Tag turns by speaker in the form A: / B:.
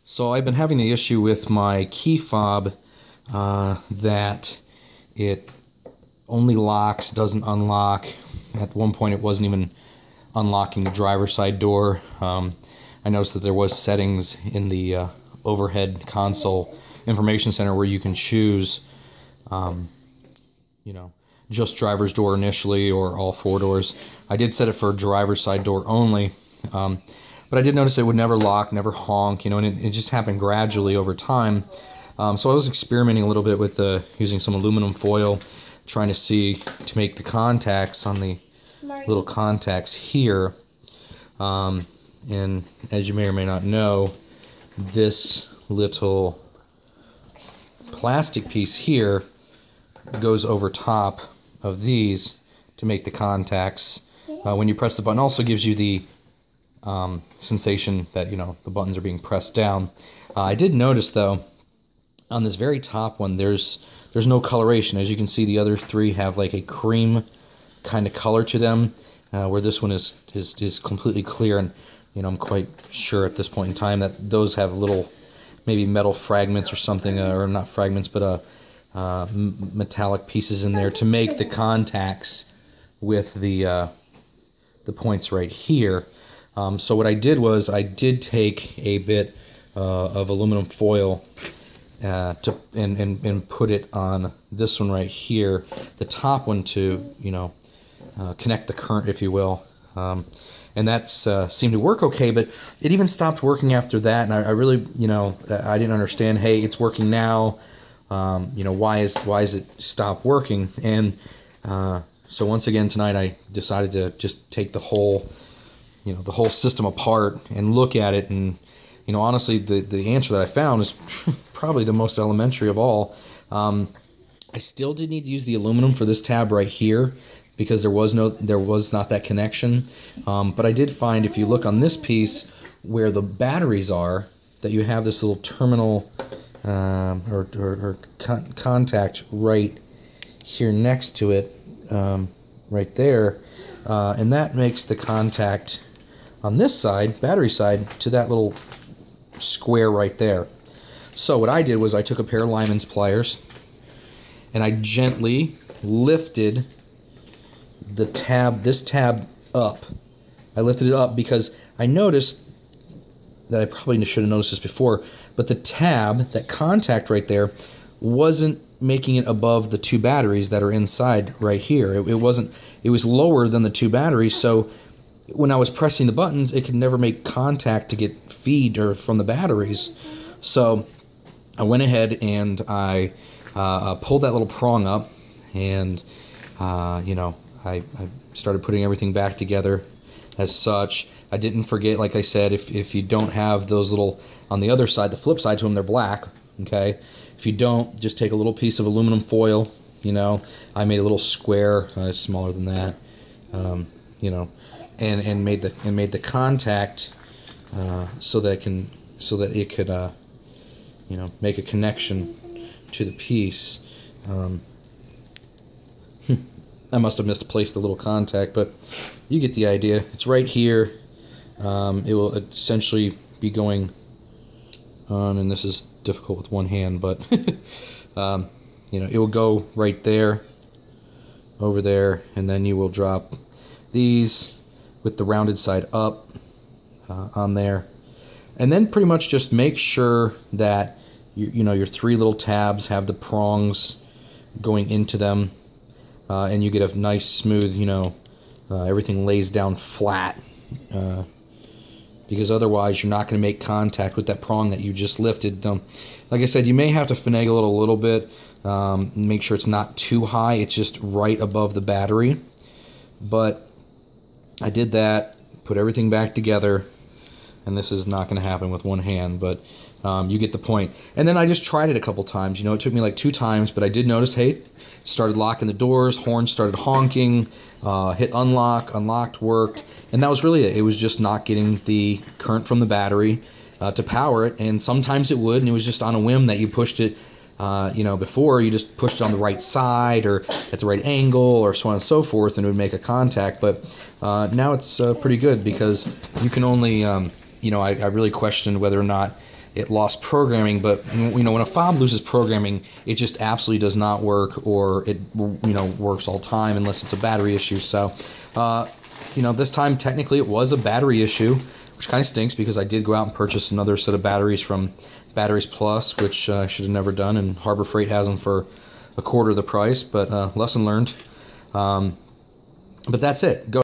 A: So I've been having the issue with my key fob that it only locks, doesn't unlock. At one point it wasn't even unlocking the driver's side door. I noticed that there was settings in the overhead console information center where you can choose just driver's door initially or all four doors. I did set it for driver's side door only, but I did notice it would never lock, never honk, and it just happened gradually over time. So I was experimenting a little bit with using some aluminum foil, trying to make the contacts on the little contacts here. And as you may or may not know, this little plastic piece here goes over top of these to make the contacts. When you press the button, also gives you the sensation that the buttons are being pressed down. I did notice though, on this very top one, there's no coloration. As you can see, the other three have like a cream kind of color to them, where this one is completely clear. And I'm quite sure at this point in time that those have little maybe metal fragments or something, or not fragments, but metallic pieces in there to make the contacts with the points right here. So what I did was I did take a bit of aluminum foil and put it on this one right here, the top one, to connect the current, if you will. And that seemed to work okay, but it even stopped working after that. And I really, I didn't understand. Hey, it's working now. Why is it stopped working? And so once again tonight, I decided to just take the whole system apart and look at it. And honestly, the answer that I found is probably the most elementary of all. I still did need to use the aluminum for this tab right here, because there was not that connection. But I did find, if you look on this piece where the batteries are, that you have this little terminal or contact right here next to it, right there, and that makes the contact on this side, battery side, to that little square right there. So what I did was I took a pair of Lyman's pliers and I gently lifted this tab up. I lifted it up because I noticed that I probably should have noticed this before, but the tab, that contact right there, wasn't making it above the two batteries that are inside right here. It was lower than the two batteries, so when I was pressing the buttons, it could never make contact to get feed or from the batteries. So I went ahead and I pulled that little prong up, and I started putting everything back together as such. I didn't forget, like I said, if you don't have those little, on the other side, the flip side to them, they're black, okay? If you don't, just take a little piece of aluminum foil, I made a little square, smaller than that, and made the contact so that it could make a connection to the piece. I must have misplaced the little contact, but you get the idea. It's right here. It will essentially be going on, and this is difficult with one hand, but it will go right there, over there, and then you will drop these with the rounded side up on there, and then pretty much just make sure that your three little tabs have the prongs going into them. And you get a nice smooth, everything lays down flat, because otherwise you're not going to make contact with that prong that you just lifted. Like I said, you may have to finagle it a little bit, make sure it's not too high, it's just right above the battery. But I did that, put everything back together, and this is not going to happen with one hand, but you get the point. And then I just tried it a couple times. It took me like 2 times, but I did notice, hey, started locking the doors, horns started honking, hit unlocked, worked, and that was really it. It was just not getting the current from the battery to power it, and sometimes it would, and it was just on a whim that you pushed it. Before you just pushed it on the right side or at the right angle or so on and so forth, and it would make a contact. But now it's pretty good, because you can only, I really questioned whether or not it lost programming. But you know, when a fob loses programming, it just absolutely does not work, or it, you know, works all the time unless it's a battery issue. So you know, this time technically it was a battery issue, which kind of stinks because I did go out and purchase another set of batteries from Batteries Plus, which I should have never done, and Harbor Freight has them for a quarter of the price. But lesson learned. But that's it. Go